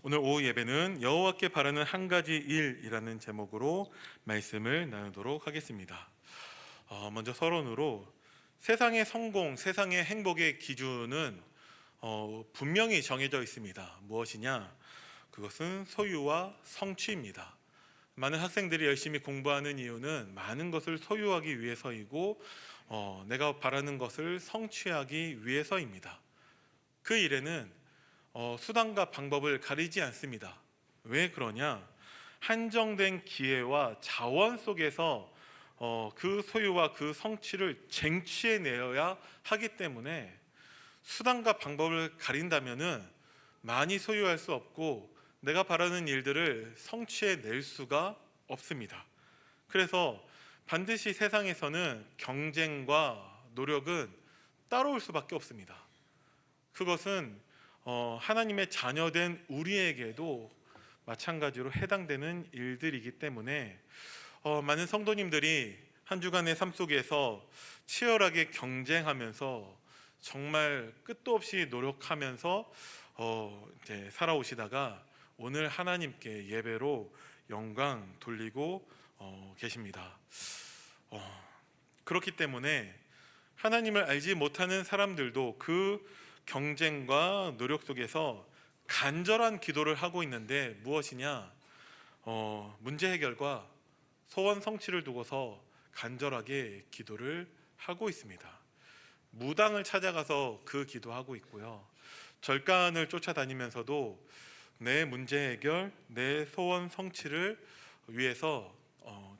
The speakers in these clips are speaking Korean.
오늘 오후 예배는 여호와께 바라는 한 가지 일이라는 제목으로 말씀을 나누도록 하겠습니다. 먼저 서론으로 세상의 성공, 세상의 행복의 기준은 분명히 정해져 있습니다. 무엇이냐? 그것은 소유와 성취입니다. 많은 학생들이 열심히 공부하는 이유는 많은 것을 소유하기 위해서이고 내가 바라는 것을 성취하기 위해서입니다. 그 일에는 수단과 방법을 가리지 않습니다. 왜 그러냐? 한정된 기회와 자원 속에서 그 소유와 그 성취를 쟁취해내어야 하기 때문에 수단과 방법을 가린다면은 많이 소유할 수 없고 내가 바라는 일들을 성취해낼 수가 없습니다. 그래서 반드시 세상에서는 경쟁과 노력은 따라올 수밖에 없습니다. 그것은 하나님의 자녀된 우리에게도 마찬가지로 해당되는 일들이기 때문에 많은 성도님들이 한 주간의 삶 속에서 치열하게 경쟁하면서 정말 끝도 없이 노력하면서 이제 살아오시다가 오늘 하나님께 예배로 영광 돌리고 계십니다. 그렇기 때문에 하나님을 알지 못하는 사람들도 그 경쟁과 노력 속에서 간절한 기도를 하고 있는데 무엇이냐? 문제 해결과 소원 성취를 두고서 간절하게 기도를 하고 있습니다. 무당을 찾아가서 그 기도하고 있고요. 절간을 쫓아다니면서도 내 문제 해결, 내 소원 성취를 위해서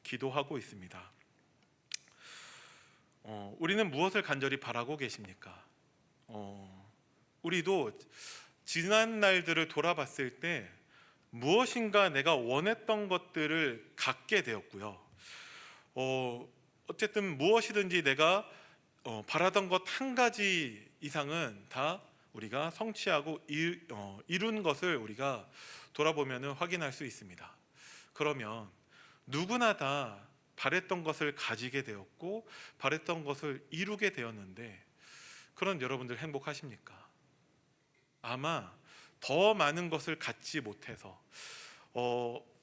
기도하고 있습니다. 우리는 무엇을 간절히 바라고 계십니까? 우리도 지난 날들을 돌아봤을 때 무엇인가 내가 원했던 것들을 갖게 되었고요. 어쨌든 무엇이든지 내가 바라던 것 한 가지 이상은 다 우리가 성취하고 이룬 것을 우리가 돌아보면 확인할 수 있습니다. 그러면 누구나 다 바랬던 것을 가지게 되었고 바랬던 것을 이루게 되었는데 그런 여러분들 행복하십니까? 아마 더 많은 것을 갖지 못해서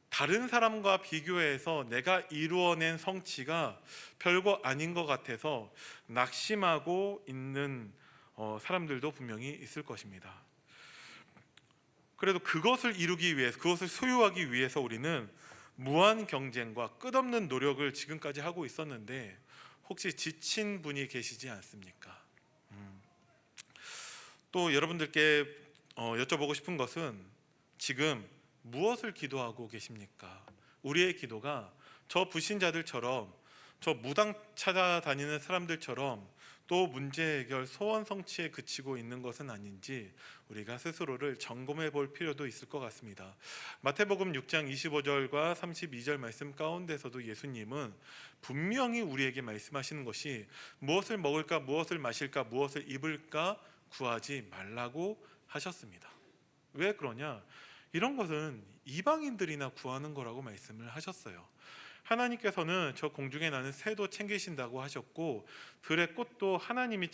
다른 사람과 비교해서 내가 이루어낸 성취가 별거 아닌 것 같아서 낙심하고 있는 사람들도 분명히 있을 것입니다. 그래도 그것을 이루기 위해서, 그것을 소유하기 위해서 우리는 무한 경쟁과 끝없는 노력을 지금까지 하고 있었는데 혹시 지친 분이 계시지 않습니까? 또 여러분들께 여쭤보고 싶은 것은 지금 무엇을 기도하고 계십니까? 우리의 기도가 저 불신자들처럼 저 무당 찾아다니는 사람들처럼 또 문제 해결 소원 성취에 그치고 있는 것은 아닌지 우리가 스스로를 점검해 볼 필요도 있을 것 같습니다. 마태복음 6장 25절과 32절 말씀 가운데서도 예수님은 분명히 우리에게 말씀하시는 것이 무엇을 먹을까, 무엇을 마실까, 무엇을 입을까 구하지 말라고 하셨습니다. 왜 그러냐? 이런 것은 이방인들이나 구하는 거라고 말씀을 하셨어요. 하나님께서는 저 공중에 나는 새도 챙기신다고 하셨고 들의 꽃도 하나님이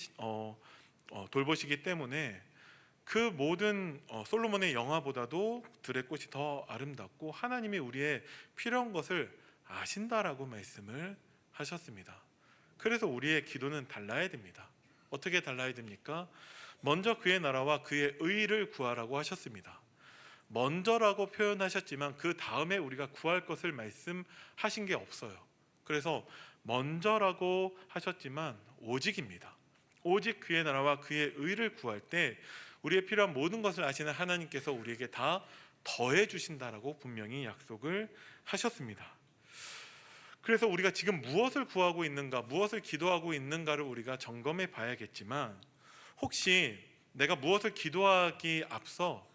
돌보시기 때문에 그 모든 솔로몬의 영화보다도 들의 꽃이 더 아름답고 하나님이 우리의 필요한 것을 아신다라고 말씀을 하셨습니다. 그래서 우리의 기도는 달라야 됩니다. 어떻게 달라야 됩니까? 먼저 그의 나라와 그의 의를 구하라고 하셨습니다. 먼저라고 표현하셨지만 그 다음에 우리가 구할 것을 말씀하신 게 없어요. 그래서 먼저라고 하셨지만 오직입니다. 오직 그의 나라와 그의 의를 구할 때 우리의 필요한 모든 것을 아시는 하나님께서 우리에게 다 더해 주신다라고 분명히 약속을 하셨습니다. 그래서 우리가 지금 무엇을 구하고 있는가, 무엇을 기도하고 있는가를 우리가 점검해 봐야겠지만 혹시 내가 무엇을 기도하기 앞서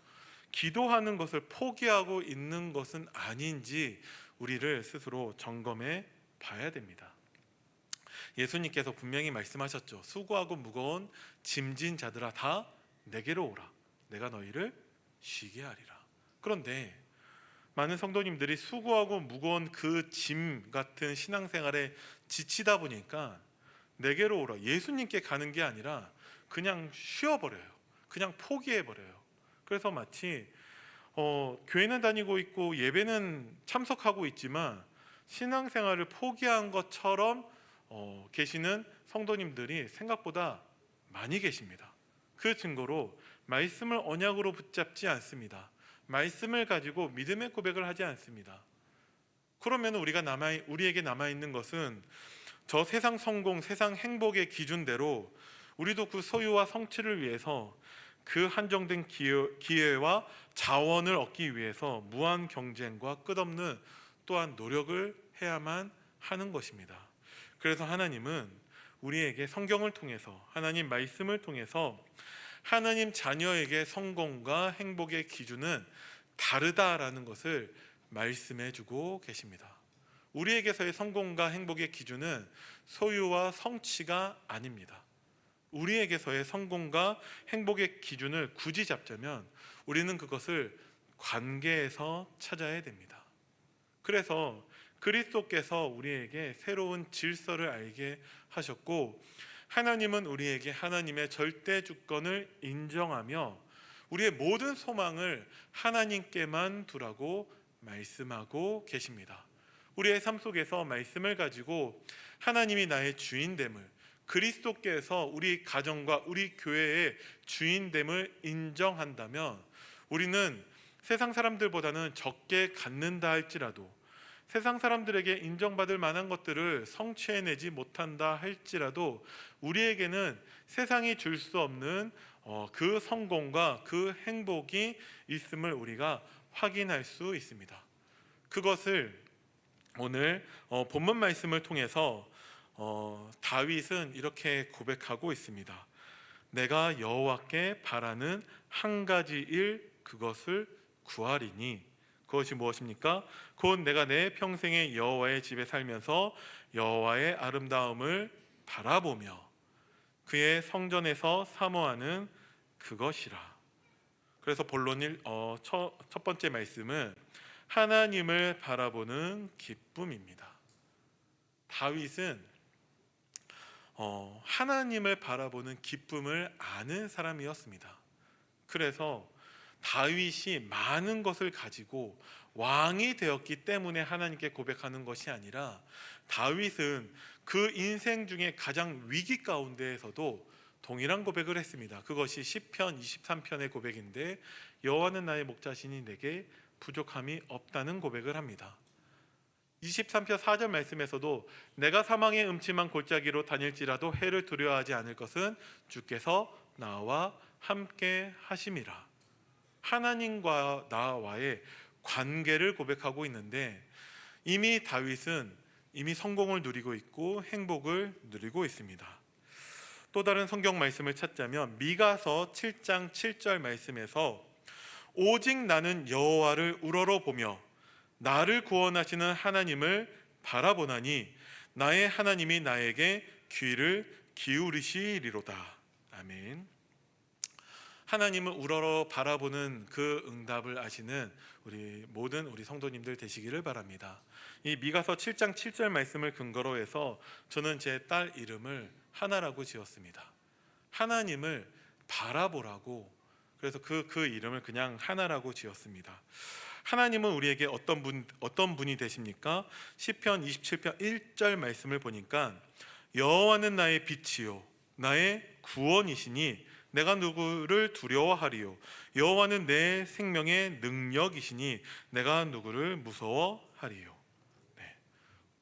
기도하는 것을 포기하고 있는 것은 아닌지 우리를 스스로 점검해 봐야 됩니다. 예수님께서 분명히 말씀하셨죠. 수고하고 무거운 짐진 자들아 다 내게로 오라. 내가 너희를 쉬게 하리라. 그런데 많은 성도님들이 수고하고 무거운 그 짐 같은 신앙생활에 지치다 보니까 내게로 오라. 예수님께 가는 게 아니라 그냥 쉬어버려요. 그냥 포기해버려요. 그래서 마치 교회는 다니고 있고 예배는 참석하고 있지만 신앙생활을 포기한 것처럼 계시는 성도님들이 생각보다 많이 계십니다. 그 증거로 말씀을 언약으로 붙잡지 않습니다. 말씀을 가지고 믿음의 고백을 하지 않습니다. 그러면 우리에게 남아 있는 것은 저 세상 성공, 세상 행복의 기준대로 우리도 그 소유와 성취를 위해서 그 한정된 기회와 자원을 얻기 위해서 무한 경쟁과 끝없는 또한 노력을 해야만 하는 것입니다. 그래서 하나님은 우리에게 성경을 통해서, 하나님 말씀을 통해서 하나님 자녀에게 성공과 행복의 기준은 다르다라는 것을 말씀해 주고 계십니다. 우리에게서의 성공과 행복의 기준은 소유와 성취가 아닙니다. 우리에게서의 성공과 행복의 기준을 굳이 잡자면 우리는 그것을 관계에서 찾아야 됩니다. 그래서 그리스도께서 우리에게 새로운 질서를 알게 하셨고, 하나님은 우리에게 하나님의 절대 주권을 인정하며 우리의 모든 소망을 하나님께만 두라고 말씀하고 계십니다. 우리의 삶 속에서 말씀을 가지고 하나님이 나의 주인됨을, 그리스도께서 우리 가정과 우리 교회의 주인됨을 인정한다면 우리는 세상 사람들보다는 적게 갖는다 할지라도, 세상 사람들에게 인정받을 만한 것들을 성취해내지 못한다 할지라도 우리에게는 세상이 줄 수 없는 그 성공과 그 행복이 있음을 우리가 확인할 수 있습니다. 그것을 오늘 본문 말씀을 통해서 다윗은 이렇게 고백하고 있습니다. 내가 여호와께 바라는 한 가지 일, 그것을 구하리니. 그것이 무엇입니까? 곧 내가 내 평생에 여호와의 집에 살면서 여호와의 아름다움을 바라보며 그의 성전에서 사모하는 그것이라. 그래서 본론 첫 번째 말씀은 하나님을 바라보는 기쁨입니다. 다윗은 하나님을 바라보는 기쁨을 아는 사람이었습니다. 그래서 다윗이 많은 것을 가지고 왕이 되었기 때문에 하나님께 고백하는 것이 아니라, 다윗은 그 인생 중에 가장 위기 가운데에서도 동일한 고백을 했습니다. 그것이 시편 23편의 고백인데, 여호와는 나의 목자시니 내게 부족함이 없다는 고백을 합니다. 23편 4절 말씀에서도 내가 사망의 음침한 골짜기로 다닐지라도 해를 두려워하지 않을 것은 주께서 나와 함께 하심이라. 하나님과 나와의 관계를 고백하고 있는데, 이미 다윗은 이미 성공을 누리고 있고 행복을 누리고 있습니다. 또 다른 성경 말씀을 찾자면 미가서 7장 7절 말씀에서 오직 나는 여호와를 우러러보며 나를 구원하시는 하나님을 바라보나니 나의 하나님이 나에게 귀를 기울이시리로다. 아멘. 하나님을 우러러 바라보는 그 응답을 아시는 우리 성도님들 되시기를 바랍니다. 이 미가서 7장 7절 말씀을 근거로 해서 저는 제 딸 이름을 하나라고 지었습니다. 하나님을 바라보라고, 그래서 그 이름을 그냥 하나라고 지었습니다. 하나님은 우리에게 어떤 분이 되십니까? 시편 27편 1절 말씀을 보니까 여호와는 나의 빛이요 나의 구원이시니 내가 누구를 두려워하리요. 여호와는 내 생명의 능력이시니 내가 누구를 무서워하리요. 네.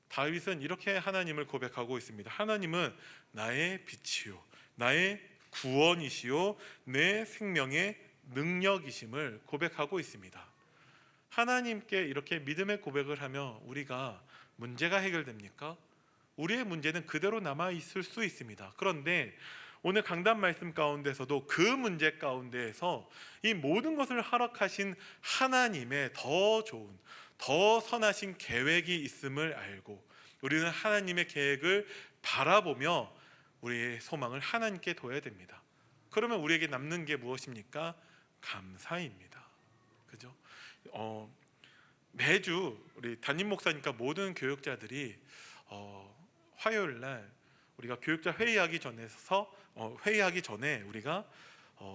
다윗은 이렇게 하나님을 고백하고 있습니다. 하나님은 나의 빛이요 나의 구원이시요 내 생명의 능력이심을 고백하고 있습니다. 하나님께 이렇게 믿음의 고백을 하며 우리가 문제가 해결됩니까? 우리의 문제는 그대로 남아 있을 수 있습니다. 그런데 오늘 강단 말씀 가운데서도 그 문제 가운데에서 이 모든 것을 허락하신 하나님의 더 좋은, 더 선하신 계획이 있음을 알고 우리는 하나님의 계획을 바라보며 우리의 소망을 하나님께 둬야 됩니다. 그러면 우리에게 남는 게 무엇입니까? 감사입니다. 그죠? 매주 우리 담임 목사니까 모든 교육자들이 화요일 날 우리가 교육자 회의하기 전에 우리가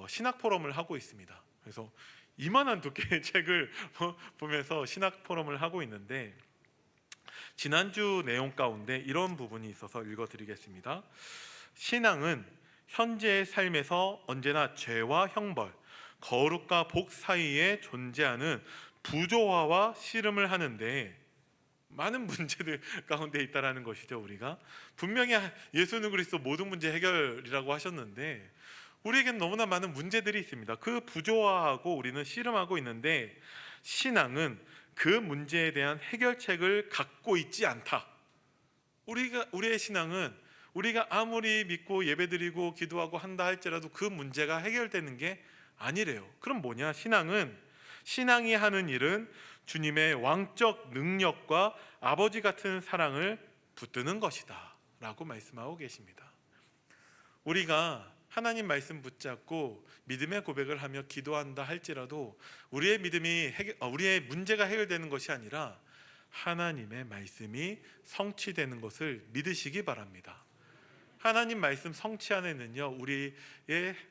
신학 포럼을 하고 있습니다. 그래서 이만한 두께의 책을 보면서 신학 포럼을 하고 있는데, 지난주 내용 가운데 이런 부분이 있어서 읽어드리겠습니다. 신앙은 현재의 삶에서 언제나 죄와 형벌, 거룩과 복 사이에 존재하는 부조화와 씨름을 하는데 많은 문제들 가운데 있다라는 것이죠. 우리가 분명히 예수는 그리스도 모든 문제 해결이라고 하셨는데 우리에겐 너무나 많은 문제들이 있습니다. 그 부조화하고 우리는 씨름하고 있는데, 신앙은 그 문제에 대한 해결책을 갖고 있지 않다. 우리의 신앙은 우리가 아무리 믿고 예배드리고 기도하고 한다 할지라도 그 문제가 해결되는 게 아니래요. 그럼 뭐냐? 신앙이 하는 일은 주님의 왕적 능력과 아버지 같은 사랑을 붙드는 것이다 라고 말씀하고 계십니다. 우리가 하나님 말씀 붙잡고 믿음의 고백을 하며 기도한다 할지라도 우리의 우리의 문제가 해결되는 것이 아니라 하나님의 말씀이 성취되는 것을 믿으시기 바랍니다. 하나님 말씀 성취 안에는요, 우리의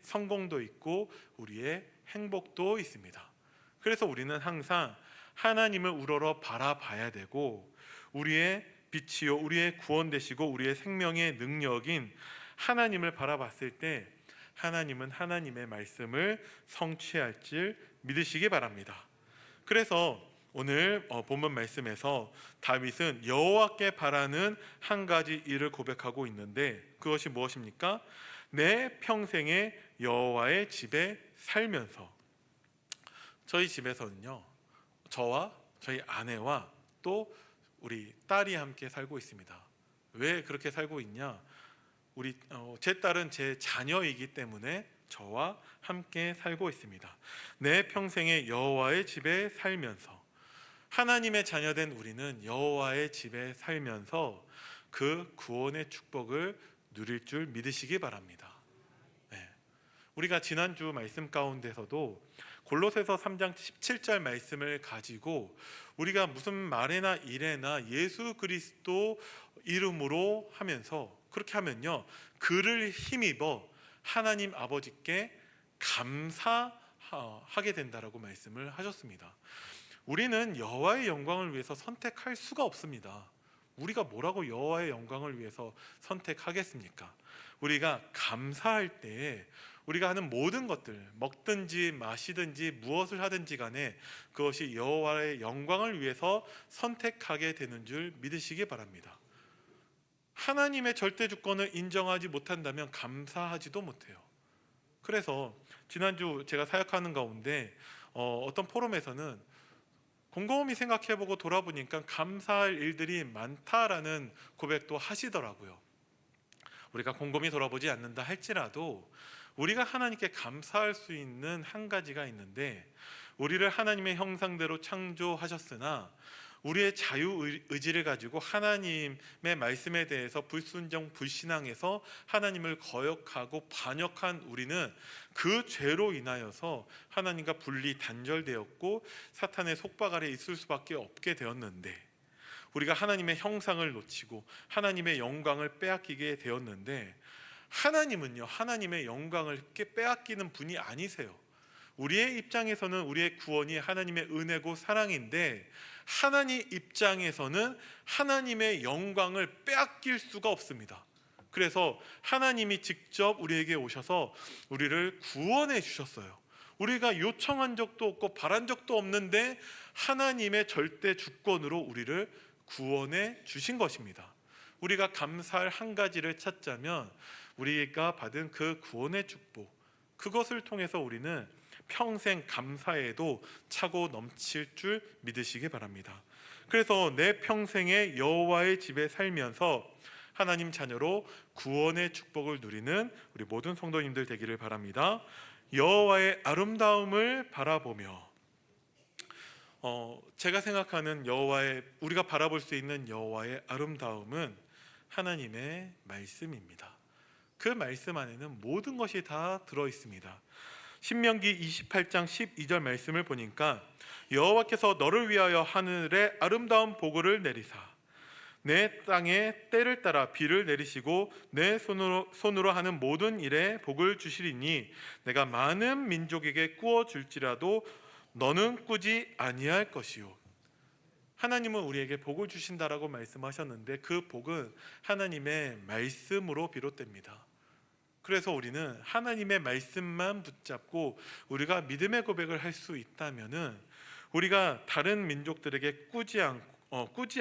성공도 있고 우리의 행복도 있습니다. 그래서 우리는 항상 하나님을 우러러 바라봐야 되고, 우리의 빛이요 우리의 구원 되시고 우리의 생명의 능력인 하나님을 바라봤을 때 하나님은 하나님의 말씀을 성취할 줄 믿으시기 바랍니다. 그래서 오늘 본문 말씀에서 다윗은 여호와께 바라는 한 가지 일을 고백하고 있는데, 그것이 무엇입니까? 내 평생에 여호와의 집에 살면서. 저희 집에서는요, 저와 저희 아내와 또 우리 딸이 함께 살고 있습니다. 왜 그렇게 살고 있냐? 제 딸은 제 자녀이기 때문에 저와 함께 살고 있습니다. 내 평생에 여호와의 집에 살면서, 하나님의 자녀된 우리는 여호와의 집에 살면서 그 구원의 축복을 누릴 줄 믿으시기 바랍니다. 네. 우리가 지난주 말씀 가운데서도 골로새서 3장 17절 말씀을 가지고 우리가 무슨 말에나 일에나 예수 그리스도 이름으로 하면서, 그렇게 하면요 그를 힘입어 하나님 아버지께 감사하게 된다라고 말씀을 하셨습니다. 우리는 여호와의 영광을 위해서 선택할 수가 없습니다. 우리가 뭐라고 여호와의 영광을 위해서 선택하겠습니까? 우리가 감사할 때에 우리가 하는 모든 것들, 먹든지 마시든지 무엇을 하든지 간에 그것이 여호와의 영광을 위해서 선택하게 되는 줄 믿으시기 바랍니다. 하나님의 절대 주권을 인정하지 못한다면 감사하지도 못해요. 그래서 지난주 제가 사역하는 가운데 어떤 포럼에서는 곰곰이 생각해보고 돌아보니까 감사할 일들이 많다라는 고백도 하시더라고요. 우리가 곰곰이 돌아보지 않는다 할지라도 우리가 하나님께 감사할 수 있는 한 가지가 있는데, 우리를 하나님의 형상대로 창조하셨으나 우리의 자유의지를 가지고 하나님의 말씀에 대해서 불순종 불신앙해서 하나님을 거역하고 반역한 우리는 그 죄로 인하여서 하나님과 분리 단절되었고 사탄의 속박 아래 있을 수밖에 없게 되었는데, 우리가 하나님의 형상을 놓치고 하나님의 영광을 빼앗기게 되었는데, 하나님은요 하나님의 영광을 빼앗기는 분이 아니세요. 우리의 입장에서는 우리의 구원이 하나님의 은혜고 사랑인데, 하나님 입장에서는 하나님의 영광을 빼앗길 수가 없습니다. 그래서 하나님이 직접 우리에게 오셔서 우리를 구원해 주셨어요. 우리가 요청한 적도 없고 바란 적도 없는데 하나님의 절대 주권으로 우리를 구원해 주신 것입니다. 우리가 감사할 한 가지를 찾자면 우리가 받은 그 구원의 축복, 그것을 통해서 우리는 평생 감사에도 차고 넘칠 줄 믿으시기 바랍니다. 그래서 내 평생에 여호와의 집에 살면서 하나님 자녀로 구원의 축복을 누리는 우리 모든 성도님들 되기를 바랍니다. 여호와의 아름다움을 바라보며, 제가 생각하는 우리가 바라볼 수 있는 여호와의 아름다움은 하나님의 말씀입니다. 그 말씀 안에는 모든 것이 다 들어 있습니다. 신명기 28장 12절 말씀을 보니까 여호와께서 너를 위하여 하늘에 아름다운 보고를 내리사 내 땅에 때를 따라 비를 내리시고 내 손으로 하는 모든 일에 복을 주시리니 내가 많은 민족에게 꾸어 줄지라도 너는 꾸지 아니할 것이요. 하나님은 우리에게 복을 주신다라고 말씀하셨는데 그 복은 하나님의 말씀으로 비롯됩니다. 그래서 우리는 하나님의 말씀만 붙잡고 우리가 믿음의 고백을 할 수 있다면은 우리가 다른 민족들에게 꾸지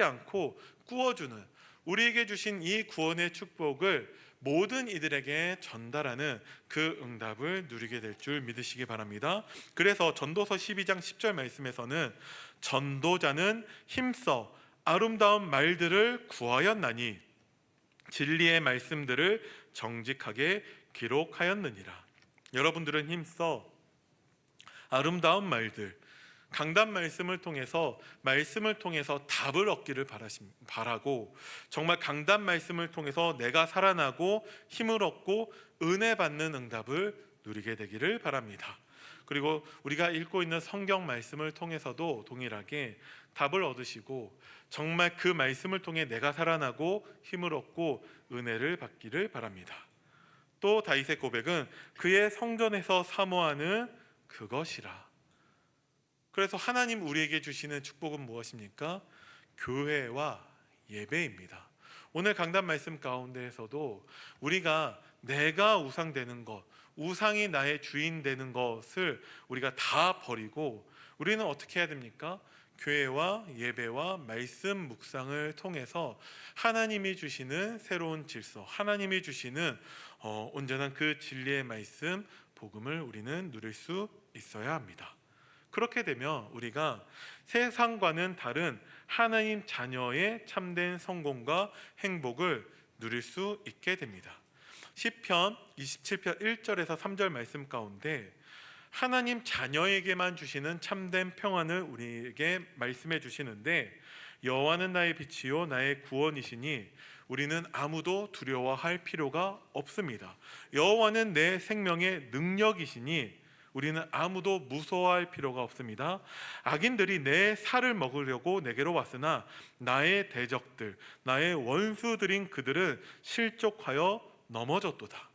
않고 꾸어주는, 우리에게 주신 이 구원의 축복을 모든 이들에게 전달하는 그 응답을 누리게 될 줄 믿으시기 바랍니다. 그래서 전도서 12장 10절 말씀에서는 전도자는 힘써 아름다운 말들을 구하였나니 진리의 말씀들을 정직하게 기록하였느니라. 여러분들은 힘써 아름다운 말들, 강단 말씀을 통해서 답을 얻기를 바라고, 정말 강단 말씀을 통해서 내가 살아나고 힘을 얻고 은혜 받는 응답을 누리게 되기를 바랍니다. 그리고 우리가 읽고 있는 성경 말씀을 통해서도 동일하게 답을 얻으시고 정말 그 말씀을 통해 내가 살아나고 힘을 얻고 은혜를 받기를 바랍니다. 또 다윗의 고백은 그의 성전에서 사모하는 그것이라. 그래서 하나님 우리에게 주시는 축복은 무엇입니까? 교회와 예배입니다. 오늘 강단 말씀 가운데에서도 우리가 내가 우상 되는 것, 우상이 나의 주인 되는 것을 우리가 다 버리고 우리는 어떻게 해야 됩니까? 교회와 예배와 말씀 묵상을 통해서 하나님이 주시는 새로운 질서, 하나님이 주시는 온전한 그 진리의 말씀, 복음을 우리는 누릴 수 있어야 합니다. 그렇게 되면 우리가 세상과는 다른 하나님 자녀의 참된 성공과 행복을 누릴 수 있게 됩니다. 시편 27편 1절에서 3절 말씀 가운데 하나님 자녀에게만 주시는 참된 평안을 우리에게 말씀해 주시는데, 여호와는 나의 빛이요 나의 구원이시니 우리는 아무도 두려워할 필요가 없습니다. 여호와는 내 생명의 능력이시니 우리는 아무도 무서워할 필요가 없습니다. 악인들이 내 살을 먹으려고 내게로 왔으나 나의 대적들, 나의 원수들인 그들은 실족하여 넘어졌도다.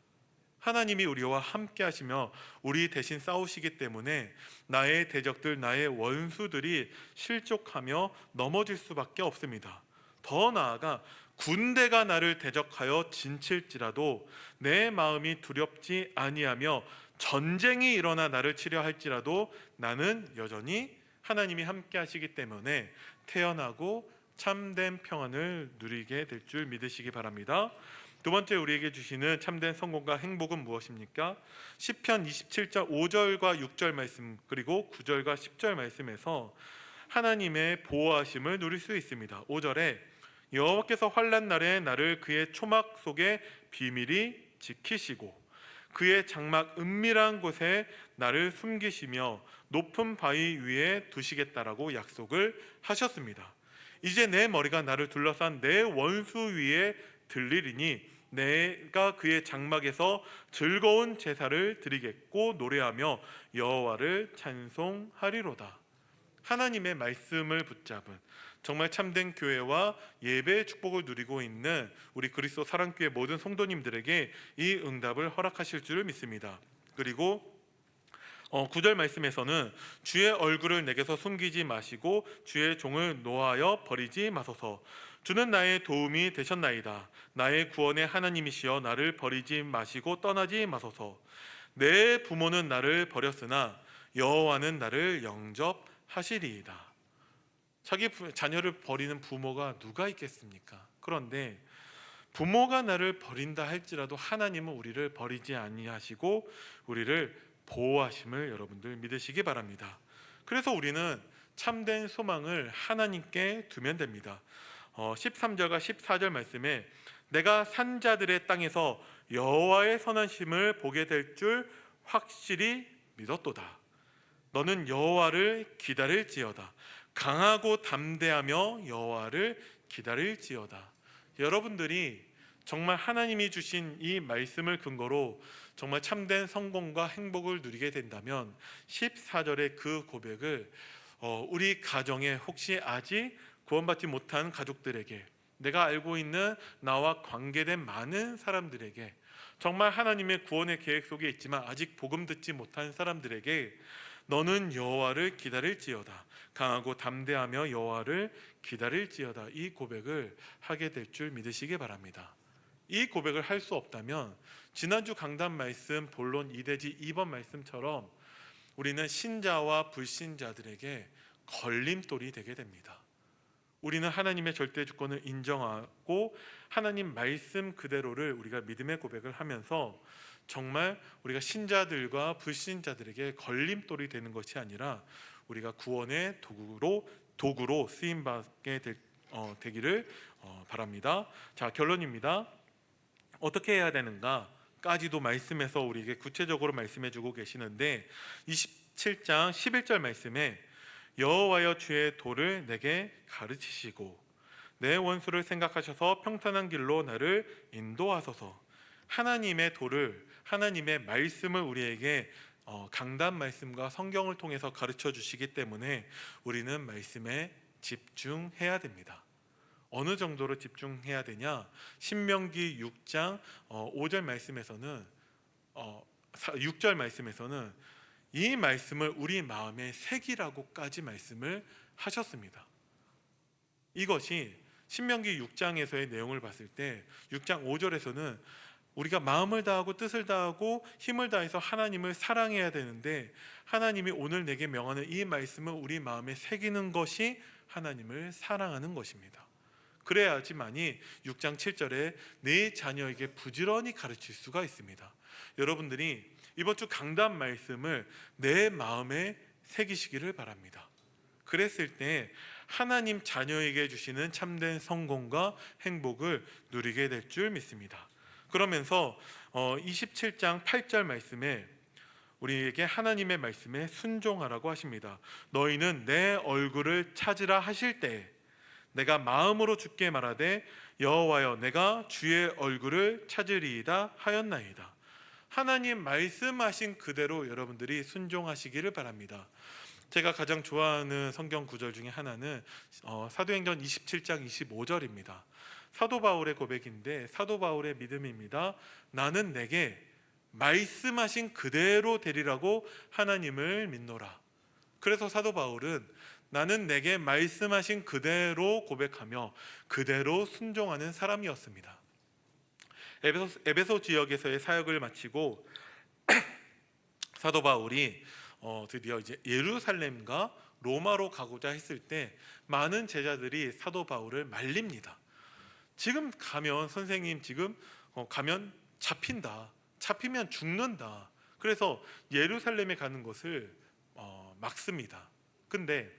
하나님이 우리와 함께 하시며 우리 대신 싸우시기 때문에 나의 대적들, 나의 원수들이 실족하며 넘어질 수밖에 없습니다. 더 나아가 군대가 나를 대적하여 진칠지라도 내 마음이 두렵지 아니하며 전쟁이 일어나 나를 치려 할지라도 나는 여전히 하나님이 함께 하시기 때문에 태어나고 참된 평안을 누리게 될 줄 믿으시기 바랍니다. 두 번째 우리에게 주시는 참된 성공과 행복은 무엇입니까? 시편 27장 5절과 6절 말씀, 그리고 9절과 10절 말씀에서 하나님의 보호하심을 누릴 수 있습니다. 5절에 여호와께서 환난 날에 나를 그의 초막 속에 비밀히 지키시고 그의 장막 은밀한 곳에 나를 숨기시며 높은 바위 위에 두시겠다라고 약속을 하셨습니다. 이제 내 머리가 나를 둘러싼 내 원수 위에 들리리니 내가 그의 장막에서 즐거운 제사를 드리겠고 노래하며 여호와를 찬송하리로다. 하나님의 말씀을 붙잡은 정말 참된 교회와 예배의 축복을 누리고 있는 우리 그리스도 사랑교회 모든 성도님들에게 이 응답을 허락하실 줄 믿습니다. 그리고 9절 말씀에서는 주의 얼굴을 내게서 숨기지 마시고 주의 종을 노하여 버리지 마소서. 주는 나의 도움이 되셨나이다. 나의 구원의 하나님이시여 나를 버리지 마시고 떠나지 마소서. 내 부모는 나를 버렸으나 여호와는 나를 영접하시리이다. 자기 자녀를 버리는 부모가 누가 있겠습니까? 그런데 부모가 나를 버린다 할지라도 하나님은 우리를 버리지 아니하시고 우리를 보호하심을 여러분들 믿으시기 바랍니다. 그래서 우리는 참된 소망을 하나님께 두면 됩니다. 13절과 14절 말씀에 내가 산자들의 땅에서 여호와의 선하심을 보게 될 줄 확실히 믿었도다. 너는 여호와를 기다릴지어다. 강하고 담대하며 여호와를 기다릴지어다. 여러분들이 정말 하나님이 주신 이 말씀을 근거로 정말 참된 성공과 행복을 누리게 된다면 14절의 그 고백을 우리 가정에 혹시 아직 구원받지 못한 가족들에게, 내가 알고 있는 나와 관계된 많은 사람들에게, 정말 하나님의 구원의 계획 속에 있지만 아직 복음 듣지 못한 사람들에게 너는 여호와를 기다릴지어다. 강하고 담대하며 여호와를 기다릴지어다. 이 고백을 하게 될 줄 믿으시기 바랍니다. 이 고백을 할 수 없다면 지난주 강단 말씀 본론 2대지 2번 말씀처럼 우리는 신자와 불신자들에게 걸림돌이 되게 됩니다. 우리는 하나님의 절대 주권을 인정하고 하나님 말씀 그대로를 우리가 믿음의 고백을 하면서 정말 우리가 신자들과 불신자들에게 걸림돌이 되는 것이 아니라 우리가 구원의 도구로 쓰임 받게 되기를 바랍니다. 자, 결론입니다. 어떻게 해야 되는가까지도 말씀에서 우리에게 구체적으로 말씀해 주고 계시는데 27장 11절 말씀에 여호와여 주의 도를 내게 가르치시고 내 원수를 생각하셔서 평탄한 길로 나를 인도하소서. 하나님의 도를, 하나님의 말씀을 우리에게 강단 말씀과 성경을 통해서 가르쳐 주시기 때문에 우리는 말씀에 집중해야 됩니다. 어느 정도로 집중해야 되냐? 신명기 6장 5절 말씀에서는 6절 말씀에서는 이 말씀을 우리 마음에 새기라고까지 말씀을 하셨습니다. 이것이 신명기 6장에서의 내용을 봤을 때 6장 5절에서는 우리가 마음을 다하고 뜻을 다하고 힘을 다해서 하나님을 사랑해야 되는데 하나님이 오늘 내게 명하는 이 말씀을 우리 마음에 새기는 것이 하나님을 사랑하는 것입니다. 그래야지만이 6장 7절에 내 자녀에게 부지런히 가르칠 수가 있습니다. 여러분들이 이번 주 강단 말씀을 내 마음에 새기시기를 바랍니다. 그랬을 때 하나님 자녀에게 주시는 참된 성공과 행복을 누리게 될 줄 믿습니다. 그러면서 27장 8절 말씀에 우리에게 하나님의 말씀에 순종하라고 하십니다. 너희는 내 얼굴을 찾으라 하실 때 내가 마음으로 주께 말하되 여호와여 내가 주의 얼굴을 찾으리이다 하였나이다. 하나님 말씀하신 그대로 여러분들이 순종하시기를 바랍니다. 제가 가장 좋아하는 성경 구절 중에 하나는 사도행전 27장 25절입니다. 사도 바울의 고백인데 사도 바울의 믿음입니다. 나는 내게 말씀하신 그대로 되리라고 하나님을 믿노라. 그래서 사도 바울은 나는 내게 말씀하신 그대로 고백하며 그대로 순종하는 사람이었습니다. 에베소 지역에서의 사역을 마치고 사도 바울이 드디어 이제 예루살렘과 로마로 가고자 했을 때 많은 제자들이 사도 바울을 말립니다. 지금 가면 선생님 지금 가면 잡힌다. 잡히면 죽는다. 그래서 예루살렘에 가는 것을 막습니다. 근데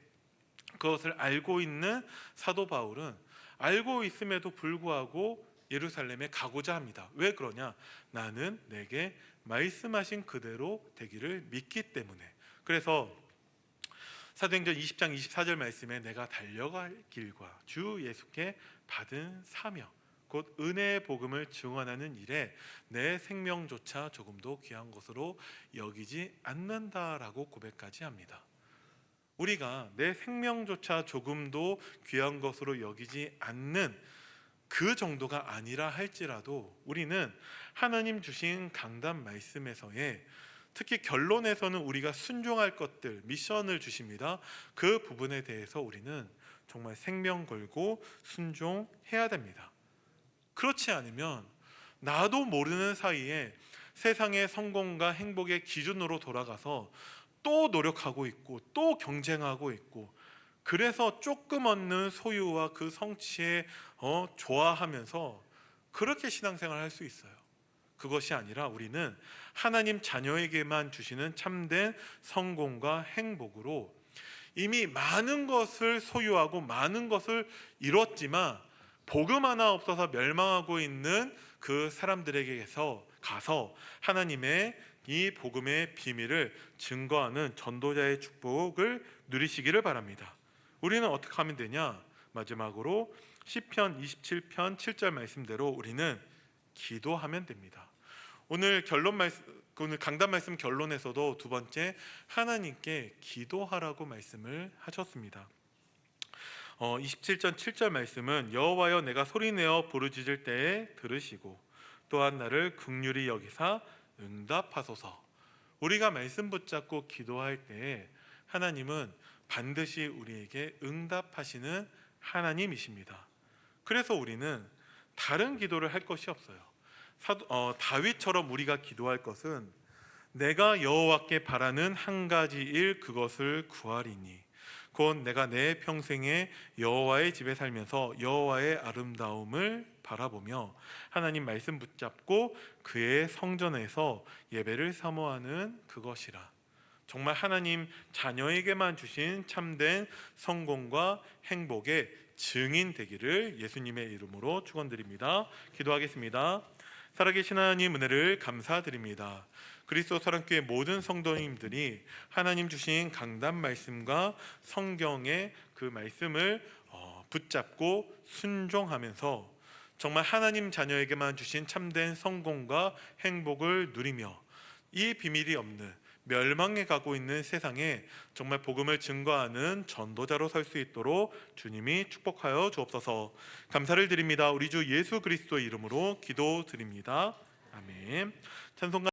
그것을 알고 있는 사도 바울은 알고 있음에도 불구하고 예루살렘에 가고자 합니다. 왜 그러냐? 나는 내게 말씀하신 그대로 되기를 믿기 때문에. 그래서 사도행전 20장 24절 말씀에 내가 달려갈 길과 주 예수께 받은 사명 곧 은혜의 복음을 증언하는 일에 내 생명조차 조금도 귀한 것으로 여기지 않는다라고 고백까지 합니다. 우리가 내 생명조차 조금도 귀한 것으로 여기지 않는 그 정도가 아니라 할지라도 우리는 하나님 주신 강단 말씀에서의 특히 결론에서는 우리가 순종할 것들 미션을 주십니다. 그 부분에 대해서 우리는 정말 생명 걸고 순종해야 됩니다. 그렇지 않으면 나도 모르는 사이에 세상의 성공과 행복의 기준으로 돌아가서 또 노력하고 있고 또 경쟁하고 있고 그래서 조금 얻는 소유와 그 성취에 좋아하면서 그렇게 신앙생활을 할 수 있어요. 그것이 아니라 우리는 하나님 자녀에게만 주시는 참된 성공과 행복으로 이미 많은 것을 소유하고 많은 것을 이뤘지만 복음 하나 없어서 멸망하고 있는 그 사람들에게서 가서 하나님의 이 복음의 비밀을 증거하는 전도자의 축복을 누리시기를 바랍니다. 우리는 어떻게 하면 되냐? 마지막으로 시편 27편 7절 말씀대로 우리는 기도하면 됩니다. 오늘 오늘 강단 말씀 결론에서도 두 번째 하나님께 기도하라고 말씀을 하셨습니다. 27절 7절 말씀은 여호와여 내가 소리내어 부르짖을 때에 들으시고 또한 나를 긍휼히 여기사 응답하소서. 우리가 말씀 붙잡고 기도할 때 하나님은 반드시 우리에게 응답하시는 하나님이십니다. 그래서 우리는 다른 기도를 할 것이 없어요. 다윗처럼 우리가 기도할 것은 내가 여호와께 바라는 한 가지 일 그것을 구하리니 곧 내가 내 평생에 여호와의 집에 살면서 여호와의 아름다움을 바라보며 하나님 말씀 붙잡고 그의 성전에서 예배를 사모하는 그것이라. 정말 하나님 자녀에게만 주신 참된 성공과 행복의 증인 되기를 예수님의 이름으로 축원드립니다. 기도하겠습니다. 살아계신 하나님 은혜를 감사드립니다. 그리스도 사랑교회 모든 성도님들이 하나님 주신 강단 말씀과 성경의 그 말씀을 붙잡고 순종하면서 정말 하나님 자녀에게만 주신 참된 성공과 행복을 누리며 이 비밀이 없는 멸망에 가고 있는 세상에 정말 복음을 증거하는 전도자로 설 수 있도록 주님이 축복하여 주옵소서. 감사를 드립니다. 우리 주 예수 그리스도의 이름으로 기도드립니다. 아멘. 찬송가